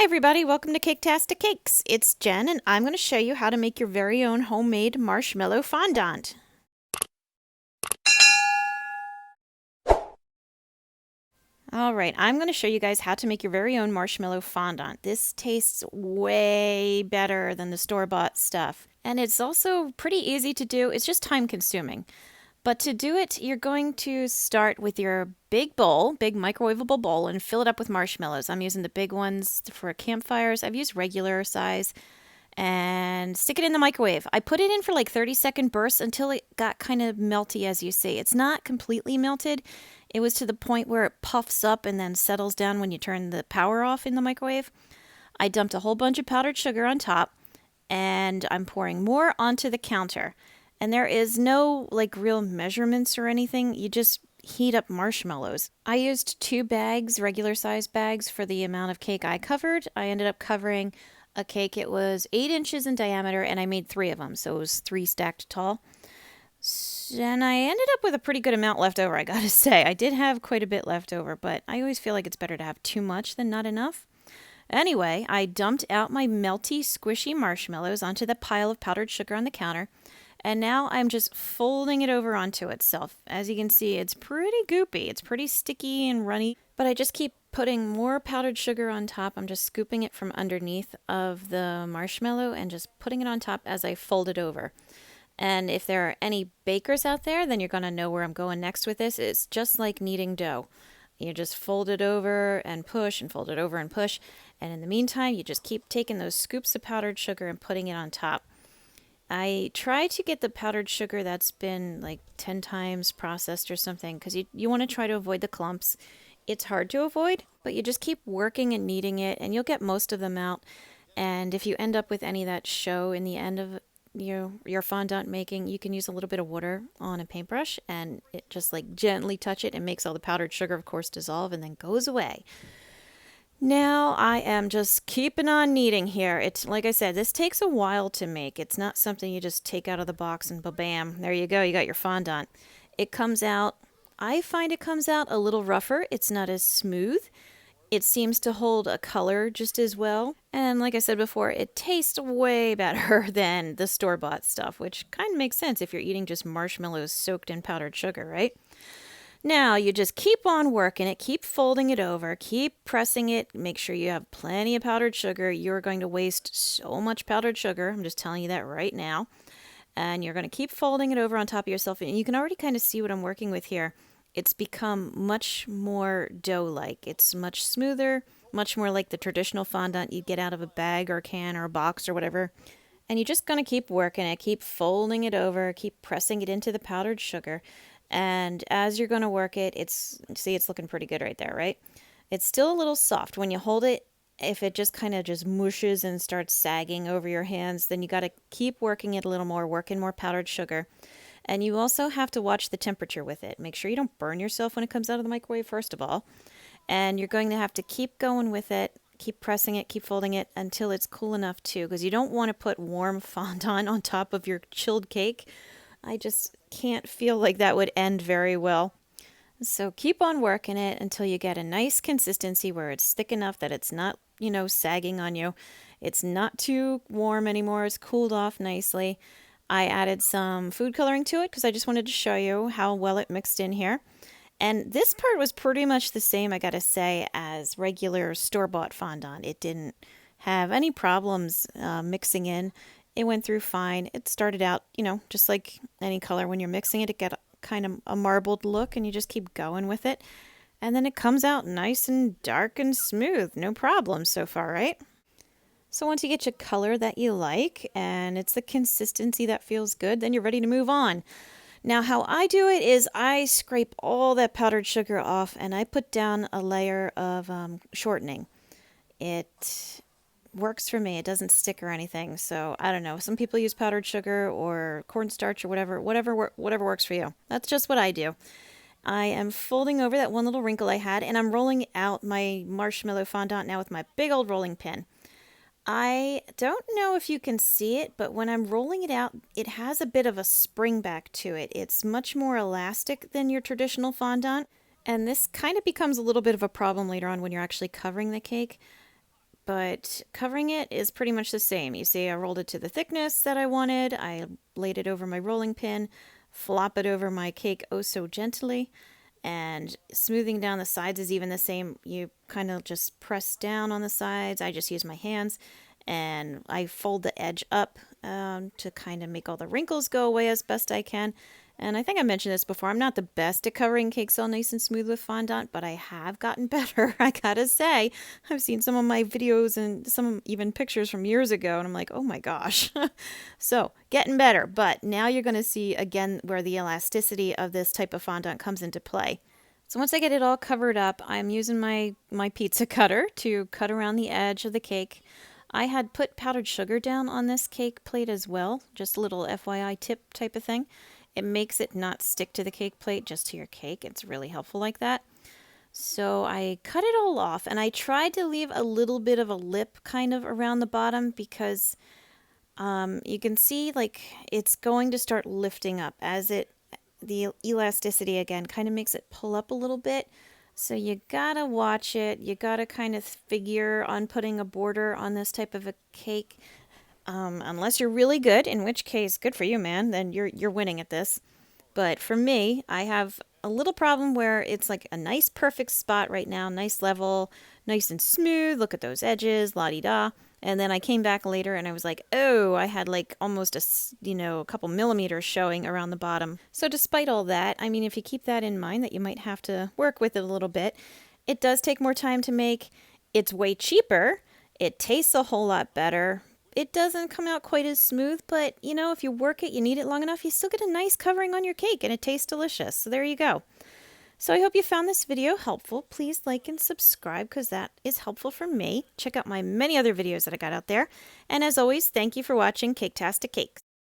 everybody, welcome to Caketastic Cakes. It's Jen and I'm going to show you how to make your very own homemade marshmallow fondant. Alright, I'm going to show you guys how to make your very own marshmallow fondant. This tastes way better than the store-bought stuff. And it's also pretty easy to do, it's just time consuming. But to do it, you're going to start with your big bowl, big microwavable bowl, and fill it up with marshmallows. I'm using the big ones for campfires. I've used regular size. And stick it in the microwave. I put it in for like 30-second bursts until it got kind of melty, as you see. It's not completely melted. It was to the point where it puffs up and then settles down when you turn the power off in the microwave. I dumped a whole bunch of powdered sugar on top, and I'm pouring more onto the counter. And there is no like real measurements or anything. You just heat up marshmallows. I used 2 bags, regular size bags, for the amount of cake I covered. I ended up covering a cake. It was 8 inches in diameter, and I made 3 of them, so it was 3 stacked tall. And I ended up with a pretty good amount left over, I gotta say. I did have quite a bit left over, but I always feel like it's better to have too much than not enough. Anyway, I dumped out my melty, squishy marshmallows onto the pile of powdered sugar on the counter, and now I'm just folding it over onto itself. As you can see, it's pretty goopy. It's pretty sticky and runny, but I just keep putting more powdered sugar on top. I'm just scooping it from underneath of the marshmallow and just putting it on top as I fold it over. And if there are any bakers out there, then you're going to know where I'm going next with this. It's just like kneading dough. You just fold it over and push and fold it over and push. And in the meantime, you just keep taking those scoops of powdered sugar and putting it on top. I try to get the powdered sugar that's been like 10 times processed or something, because you want to try to avoid the clumps. It's hard to avoid, but you just keep working and kneading it, and you'll get most of them out. And if you end up with any that show in the end of your fondant making, you can use a little bit of water on a paintbrush, and it just like gently touch it and makes all the powdered sugar, of course, dissolve and then goes away. Now I am just keeping on kneading here. It's like I said, this takes a while to make. It's not something you just take out of the box and bam, there you go, you got your fondant. It comes out, I find it comes out a little rougher. It's not as smooth. It seems to hold a color just as well. And like I said before, it tastes way better than the store-bought stuff, which kind of makes sense if you're eating just marshmallows soaked in powdered sugar, right? Now, you just keep on working it, keep folding it over, keep pressing it, make sure you have plenty of powdered sugar. You're going to waste so much powdered sugar, I'm just telling you that right now. And you're going to keep folding it over on top of yourself, and you can already kind of see what I'm working with here. It's become much more dough-like. It's much smoother, much more like the traditional fondant you'd get out of a bag or a can or a box or whatever. And you're just going to keep working it, keep folding it over, keep pressing it into the powdered sugar. And as you're going to work it, it's looking pretty good right there, right? It's still a little soft. When you hold it, if it just kind of just mushes and starts sagging over your hands, then you got to keep working it a little more, working more powdered sugar. And you also have to watch the temperature with it. Make sure you don't burn yourself when it comes out of the microwave, first of all. And you're going to have to keep going with it, keep pressing it, keep folding it until it's cool enough too, because you don't want to put warm fondant on top of your chilled cake. I just can't feel like that would end very well. So keep on working it until you get a nice consistency where it's thick enough that it's not, sagging on you. It's not too warm anymore. It's cooled off nicely. I added some food coloring to it because I just wanted to show you how well it mixed in here. And this part was pretty much the same, I gotta say, as regular store-bought fondant. It didn't have any problems mixing in. It went through fine. It started out, just like any color. When you're mixing it, it got kind of a marbled look, and you just keep going with it. And then it comes out nice and dark and smooth. No problem so far, right? So once you get your color that you like, and it's the consistency that feels good, then you're ready to move on. Now, how I do it is I scrape all that powdered sugar off, and I put down a layer of shortening. It works for me. It doesn't stick or anything. So I don't know. Some people use powdered sugar or cornstarch or whatever works for you. That's just what I do. I am folding over that one little wrinkle I had, and I'm rolling out my marshmallow fondant now with my big old rolling pin. I don't know if you can see it, but when I'm rolling it out, it has a bit of a spring back to it. It's much more elastic than your traditional fondant, and this kind of becomes a little bit of a problem later on when you're actually covering the cake. but covering it is pretty much the same. You see, I rolled it to the thickness that I wanted. I laid it over my rolling pin, flop it over my cake oh so gently, and smoothing down the sides is even the same. You kind of just press down on the sides. I just use my hands, and I fold the edge up to kind of make all the wrinkles go away as best I can. And I think I mentioned this before, I'm not the best at covering cakes all nice and smooth with fondant, but I have gotten better, I gotta say. I've seen some of my videos and some even pictures from years ago, and I'm like, oh my gosh. So, getting better, but now you're gonna see again where the elasticity of this type of fondant comes into play. So once I get it all covered up, I'm using my pizza cutter to cut around the edge of the cake. I had put powdered sugar down on this cake plate as well, just a little FYI tip type of thing. It makes it not stick to the cake plate, just to your cake. It's really helpful like that. So I cut it all off, and I tried to leave a little bit of a lip kind of around the bottom because you can see like it's going to start lifting up as the elasticity again kind of makes it pull up a little bit. So you gotta watch it. You gotta kind of figure on putting a border on this type of a cake. Unless you're really good, in which case, good for you, man. Then you're winning at this. But for me, I have a little problem where it's like a nice perfect spot right now, nice level, nice and smooth. Look at those edges, la-di-da. And then I came back later and I was like, oh, I had like almost a couple millimeters showing around the bottom. So despite all that, I mean, if you keep that in mind that you might have to work with it a little bit, it does take more time to make. It's way cheaper. It tastes a whole lot better. It doesn't come out quite as smooth, but if you work it, you knead it long enough, you still get a nice covering on your cake and it tastes delicious. So there you go. So I hope you found this video helpful. Please like and subscribe because that is helpful for me. Check out my many other videos that I got out there. And as always, thank you for watching Caketastic Cakes.